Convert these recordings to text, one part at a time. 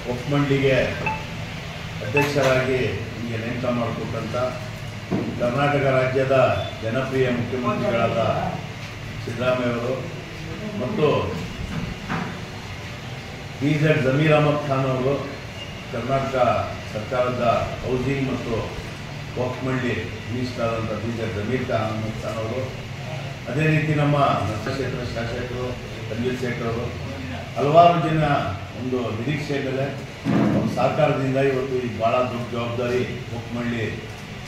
ವಕ್ಫ್ ಮಂಡಳಿಗೆ ಅಧ್ಯಕ್ಷರಾಗಿ ನಿಮಗೆ ನೇಮಕ ಮಾಡಿಕೊಟ್ಟಂಥ ಕರ್ನಾಟಕ ರಾಜ್ಯದ ಜನಪ್ರಿಯ ಮುಖ್ಯಮಂತ್ರಿಗಳಾದ ಸಿದ್ದರಾಮಯ್ಯ ಅವರು ಮತ್ತು PZ ಜಮೀರ್ ಅಹಮದ್ ಖಾನ್ ಅವರು ಕರ್ನಾಟಕ ಸರ್ಕಾರದ ಹೌಸಿಂಗ್ ಮತ್ತು ವಕ್ಫ್ ಮಂಡಳಿ ಮಿನಿಸ್ಟರ್ ಆದಂಥ PZ ಜಮೀರ್ ಅಹಮದ್ ಖಾನ್ ಅವರು, ಅದೇ ರೀತಿ ನಮ್ಮ ನರಸೇಖರ ಶಾಸಕರು ರಂಜಿತ್ ಶೇಖರ್ ಅವರು, ಹಲವಾರು ಜನ ಒಂದು ನಿರೀಕ್ಷೆ ಮೇಲೆ ಒಂದು ಸಹಕಾರದಿಂದ ಇವತ್ತು ಈ ಭಾಳ ದೊಡ್ಡ ಜವಾಬ್ದಾರಿ ವಕ್ಫ್ ಮಂಡಳಿ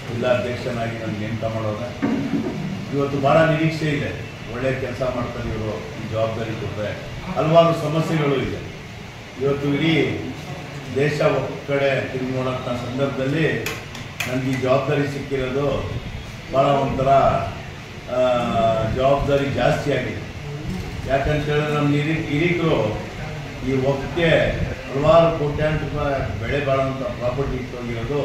ಜಿಲ್ಲಾಧ್ಯಕ್ಷನಾಗಿ ನನಗೆ ನೇಮಕ ಮಾಡೋದು. ಇವತ್ತು ಭಾಳ ನಿರೀಕ್ಷೆ ಇದೆ, ಒಳ್ಳೆಯ ಕೆಲಸ ಮಾಡ್ತಾರೆ ಇವರು. ಈ ಜವಾಬ್ದಾರಿ ಕೊಟ್ಟರೆ ಹಲವಾರು ಸಮಸ್ಯೆಗಳು ಇದೆ. ಇವತ್ತು ಇಡೀ ದೇಶ ಕಡೆ ತಿರುಗಿ ನೋಡೋಂಥ ಸಂದರ್ಭದಲ್ಲಿ ನನಗೆ ಈ ಜವಾಬ್ದಾರಿ ಸಿಕ್ಕಿರೋದು ಭಾಳ ಒಂಥರ ಜವಾಬ್ದಾರಿ ಜಾಸ್ತಿ ಆಗಿದೆ. ಯಾಕಂತ ಹೇಳಿದ್ರೆ ನಮ್ಮ ಹಿರಿಕರು ಈ ವಕ್ಫ್ಗೆ ಹಲವಾರು ಕೋಟ್ಯಾಂತರ ರೂಪಾಯಿ ಬೆಳೆ ಬಾಳುವಂಥ ಪ್ರಾಪರ್ಟಿ ಇಟ್ಟೋಗಿರೋದು,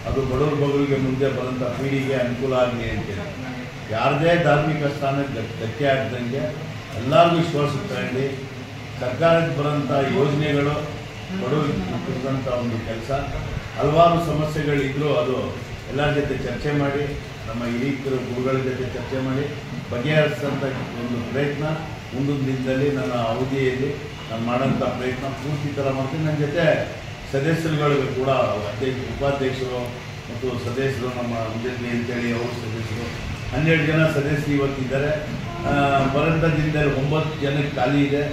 ಅದು ಬಡವ್ರ ಬಗ್ಗರಿಗೆ ಮುಂದೆ ಬರೋಂಥ ಪೀಳಿಗೆ ಅನುಕೂಲ ಆಗಲಿ ಅಂತೇಳಿ ಯಾರದೇ ಧಾರ್ಮಿಕ ಸ್ಥಾನಕ್ಕೆ ಧಕ್ಕೆ ಆಗದಂಗೆ ಎಲ್ಲರಿಗೂ ವಿಶ್ವಾಸ ತಗೊಂಡು ಸರ್ಕಾರಕ್ಕೆ ಬರೋಂಥ ಯೋಜನೆಗಳು ಬಡವರಿಗೆ ಮುಟ್ಟಿಸಿದಂಥ ಒಂದು ಕೆಲಸ. ಹಲವಾರು ಸಮಸ್ಯೆಗಳಿದ್ದರೂ ಅದು ಎಲ್ಲರ ಜೊತೆ ಚರ್ಚೆ ಮಾಡಿ, ನಮ್ಮ ಹಿರಿಕರು ಗುರುಗಳ ಜೊತೆ ಚರ್ಚೆ ಮಾಡಿ ಬಗೆಹರಿಸೋಂಥ ಒಂದು ಪ್ರಯತ್ನ ಮುಂದಿನ ದಿನದಲ್ಲಿ ನನ್ನ ಅವಧಿಯಲ್ಲಿ ನಾನು ಮಾಡೋಂಥ ಪ್ರಯತ್ನ ಪೂರ್ತಿ ಥರ ಮಾಡ್ತೀನಿ. ನನ್ನ ಜೊತೆ ಸದಸ್ಯರುಗಳಿಗೂ ಕೂಡ ಉಪಾಧ್ಯಕ್ಷರು ಮತ್ತು ಸದಸ್ಯರು ನಮ್ಮ ಮುಂಜಾನೆ ಅಂತೇಳಿ ಅವರು ಸದಸ್ಯರು 12 ಜನ ಸದಸ್ಯರು ಇವತ್ತಿದ್ದಾರೆ. ಬರೋಂಥ ದಿನದಲ್ಲಿ 9 ಜನಕ್ಕೆ ಖಾಲಿ ಇದೆ.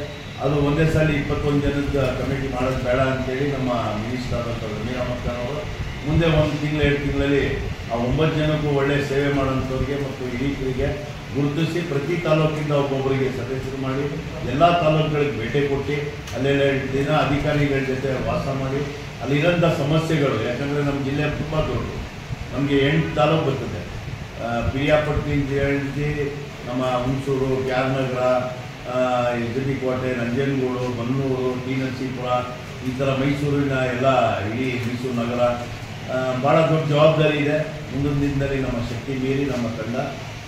ಅದು ಒಂದೇ ಸಾಲ 21 ಜನದ ಕಮಿಟಿ ಮಾಡೋದು ಬೇಡ ಅಂತೇಳಿ ನಮ್ಮ ಮಿನಿಸ್ಟರ್ ಆದಂಥ ಜಮೀರ್ ಅಹಮದ್ ಖಾನ್ ಅವರು ಮುಂದೆ 1 ತಿಂಗಳು 2 ತಿಂಗಳಲ್ಲಿ ಆ 9 ಜನಕ್ಕೂ ಒಳ್ಳೆಯ ಸೇವೆ ಮಾಡೋಂಥವ್ರಿಗೆ ಮತ್ತು ಹಿರಿಕರಿಗೆ ಗುರುತಿಸಿ ಪ್ರತಿ ತಾಲೂಕಿಂದ ಒಬ್ಬೊಬ್ಬರಿಗೆ ಸದಸ್ಯರು ಮಾಡಿ ಎಲ್ಲ ತಾಲೂಕುಗಳಿಗೆ ಭೇಟಿ ಕೊಟ್ಟು ಅಲ್ಲೆಲ್ಲ ದಿನ ಅಧಿಕಾರಿಗಳ ಜೊತೆ ವಾಸ ಮಾಡಿ ಅಲ್ಲಿರೋಂಥ ಸಮಸ್ಯೆಗಳು, ಯಾಕಂದರೆ ನಮ್ಮ ಜಿಲ್ಲೆ ತುಂಬ ದೊಡ್ಡದು, ನಮಗೆ 8 ತಾಲೂಕು ಬರ್ತದೆ. ಪಿರಿಯಾಪಟ್ಟಿ ಜಯಂತಿ, ನಮ್ಮ ಹುಣಸೂರು, ಕ್ಯಾರ್ನಗರ, ಕೋಟೆ, ನಂಜನಗೂಡು, ಬನ್ನೂರು, ಟಿ ನರಸೀಪುರ, ಈ ಥರ ಮೈಸೂರಿನ ಎಲ್ಲ ಇಡೀ ಮೈಸೂರು ನಗರ ಭಾಳ ದೊಡ್ಡ ಜವಾಬ್ದಾರಿ ಇದೆ. ಮುಂದಿನ ದಿನದಲ್ಲಿ ನಮ್ಮ ಶಕ್ತಿ ಮೀರಿ ನಮ್ಮ ತಂಡ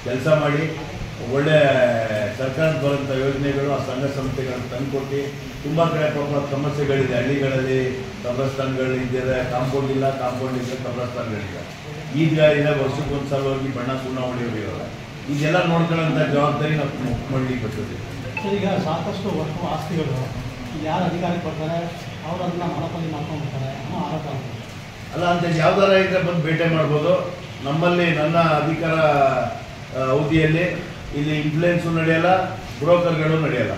ಕೆಲಸ ಮಾಡಿ ಒಳ್ಳೆ ಸರ್ಕಾರದ ಬರೋಂಥ ಯೋಜನೆಗಳು ಆ ಸಂಘ ಸಂಸ್ಥೆಗಳನ್ನು ತಂದುಕೊಟ್ಟು ತುಂಬ ಕಡೆ ಪಾಪ ಸಮಸ್ಯೆಗಳಿದೆ. ಹಳ್ಳಿಗಳಲ್ಲಿ ಕಬ್ರಸ್ತಾನ್ಗಳಿದ್ದರೆ ಕಾಂಪೌಂಡ್ ಇಲ್ಲ, ಕಾಂಪೌಂಡ್ ಇದ್ದರೆ ಕಬ್ರಸ್ತಾನ್ಗಳಿದೆ. ಈಗ ಇಲ್ಲ ವರ್ಷಕ್ಕೊಂದು ಸಲ ಹೋಗಿ ಬಣ್ಣ ಸುಣ್ಣ ಹೊಡೆಯೋರು, ಇದೆಲ್ಲ ನೋಡ್ಕೊಳ್ಳೋಂಥ ಜವಾಬ್ದಾರಿ ನಾವು ವಕ್ಫ್ ಮಂಡಳಿಗೆ ಬರ್ತದೆ. ಸರ್, ಈಗ ಸಾಕಷ್ಟು ವಕ್ಫ್ ಆಸ್ತಿಗಳು ಯಾರು ಅಧಿಕಾರಕ್ಕೆ ಬರ್ತಾರೆ ಅವರು ಅದನ್ನ ಮಾರಾಟ ಮಾಡ್ಕೊಂಡ್ಬಿಡ್ತಾರೆ ಅನ್ನೋ ಆರೋಪ ಅಲ್ಲ. ಅಂತ ಯಾವ್ದಾರ ಇದ್ರೆ ಬಂದು ಭೇಟಿ ಮಾಡ್ಬೋದು. ನಮ್ಮಲ್ಲಿ ನನ್ನ ಅಧಿಕಾರ ಅವಧಿಯಲ್ಲಿ ಇಲ್ಲಿ ಇನ್ಫ್ಲೂಯೆನ್ಸು ನಡೆಯಲ್ಲ, ಬ್ರೋಕರ್ಗಳು ನಡೆಯಲ್ಲ.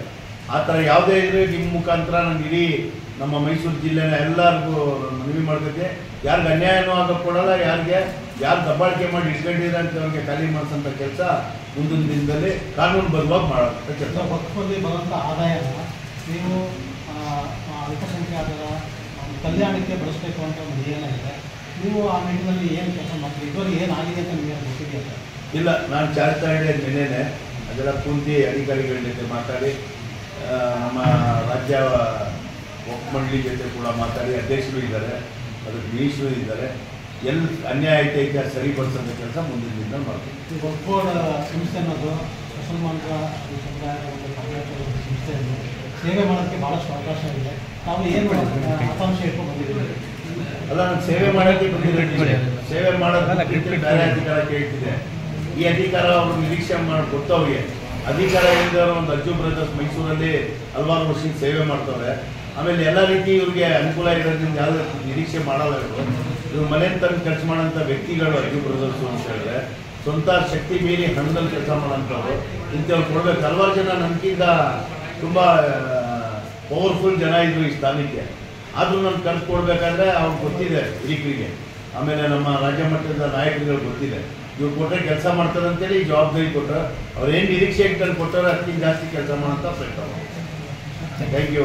ಆ ಥರ ಯಾವುದೇ ಇದ್ರೆ ನಿಮ್ಮ ಮುಖಾಂತರ ನನಗೆ ಇಡೀ ನಮ್ಮ ಮೈಸೂರು ಜಿಲ್ಲೆನ ಎಲ್ಲರಿಗೂ ಮನವಿ ಮಾಡ್ತೈತೆ. ಯಾರಿಗೆ ಅನ್ಯಾಯನೂ ಆಗಕ್ಕೆ ಕೊಡಲ್ಲ, ಯಾರು ದಬ್ಬಾಳಿಕೆ ಮಾಡಿ ಇಟ್ಕೊಂಡಿದ್ರೆ ಅಂತ ಅವ್ರಿಗೆ ಖಾಲಿ ಮಾಡಿಸೋಂಥ ಕೆಲಸ ಮುಂದಿನ ದಿನದಲ್ಲಿ ಕಾನೂನು ಬದ್ಧವಾಗಿ ಮಾಡೋಂಥ ಕೆಲಸ. ವಕ್ಫಲ್ಲಿ ಬರುವಂಥ ಆದಾಯನ ನೀವು ಅಲ್ಪಸಂಖ್ಯಾತರ ಕಲ್ಯಾಣಕ್ಕೆ ಬಳಸಬೇಕು ಅಂತ ಒಂದು ಏನಾಗಿದೆ, ನೀವು ಆ ನಿಟ್ಟಿನಲ್ಲಿ ಏನು ಕೆಲಸ ಮಾಡ್ತೀವಿ, ಇದುವರೆಗೆ ಏನಾಗಿದೆ ಅಂತ ನಿಮಗೆ ಗೊತ್ತಿದೆಯಾ ಸರ್? ಇಲ್ಲ, ನಾನು ಚಾರ್ತಾ ನೆನೆನೆ ಅದೆಲ್ಲ ಪೂರ್ತಿ ಅಧಿಕಾರಿಗಳ ಜೊತೆ ಮಾತಾಡಿ, ನಮ್ಮ ರಾಜ್ಯ ವಕ್ಫ್ ಮಂಡಳಿ ಜೊತೆ ಕೂಡ ಮಾತಾಡಿ, ಅಧ್ಯಕ್ಷರು ಇದ್ದಾರೆ, ಅದಕ್ಕೆ ಮಿನಿಸ್ಟ್ರು ಇದ್ದಾರೆ, ಎಲ್ಲಿ ಅನ್ಯಾಯ ಐತೆ ಸರಿಪಡಿಸೋಂಥ ಕೆಲಸ ಮುಂದಿನ ದಿನ ಮಾಡ್ತೀವಿ. ಈ ವಕ್ಫ್ ಬೋರ್ಡ್ ಸಂಸ್ಥೆ ಅನ್ನೋದು ಮುಸಲ್ಮಾನರ ಸಮುದಾಯದ ಒಂದು ಸಂಸ್ಥೆಯಲ್ಲಿ ಸೇವೆ ಮಾಡೋದಕ್ಕೆ ಭಾಳಷ್ಟು ಅವಕಾಶ ಇದೆ. ತಾವು ಏನು ಆಕಾಂಕ್ಷೆ ಇಟ್ಕೊಂಡು ಬಂದಿದ್ದೀವಿ? ಅಲ್ಲ, ನಾನು ಸೇವೆ ಮಾಡೋಕ್ಕೆ ಬಂದಿದ್ದೀನಿ. ಸೇವೆ ಮಾಡೋದಕ್ಕೆ ಬೇರೆ ಅಧಿಕಾರ ಕೇಳ್ತಿದೆ. ಈ ಅಧಿಕಾರ ಅವರು ನಿರೀಕ್ಷೆ ಮಾಡಿ ಕೊಟ್ಟವ್ರಿಗೆ ಅಧಿಕಾರ ಇಲ್ಲದವರು ಒಂದು ಅಜ್ಜು ಬ್ರದರ್ಸ್ ಮೈಸೂರಲ್ಲಿ ಹಲವಾರು ವರ್ಷ ಸೇವೆ ಮಾಡ್ತವ್ರೆ. ಆಮೇಲೆ ಎಲ್ಲ ರೀತಿ ಇವ್ರಿಗೆ ಅನುಕೂಲ ಇರೋದ್ರಿಂದ ಯಾವ್ದು ನಿರೀಕ್ಷೆ ಮಾಡಲ್ಲ. ಇವ್ರು ಮನೆ ತಂದು ಖರ್ಚು ಮಾಡೋಂಥ ವ್ಯಕ್ತಿಗಳು ಅಜ್ಜು ಬ್ರದರ್ಸು ಅಂತ ಹೇಳಿದ್ರೆ ಸ್ವಂತ ಶಕ್ತಿ ಮೀರಿ ಹಣದಲ್ಲಿ ಕೆಲಸ ಮಾಡೋಂಥವ್ರು ಇಂಥವ್ರು ಕೊಡ್ಬೇಕು. ಹಲವಾರು ಜನ ನಮ್ಗಿಂತ ತುಂಬ ಪವರ್ಫುಲ್ ಜನ ಇದ್ರು ಈ ಸ್ಥಾನಕ್ಕೆ. ಆದರೂ ನಾನು ಕರ್ದು ಕೊಡ್ಬೇಕಾದ್ರೆ ಅವ್ರಿಗೆ ಗೊತ್ತಿದೆ ಹಿರಿಕರಿಗೆ, ಆಮೇಲೆ ನಮ್ಮ ರಾಜ್ಯ ಮಟ್ಟದ ನಾಯಕರುಗಳು ಗೊತ್ತಿದೆ. ಇವ್ರು ಕೊಟ್ಟರೆ ಕೆಲಸ ಮಾಡ್ತಾರೆ ಅಂತೇಳಿ ಈ ಜವಾಬ್ದಾರಿ ಕೊಟ್ಟರೆ ಅವ್ರು ಏನು ನಿರೀಕ್ಷೆ ಇಟ್ಕೊಂಡು ಕೊಟ್ಟರೆ ಅದಕ್ಕಿಂತ ಜಾಸ್ತಿ ಕೆಲಸ ಮಾಡೋಂಥ ಪ್ರಯತ್ನ. Thank you.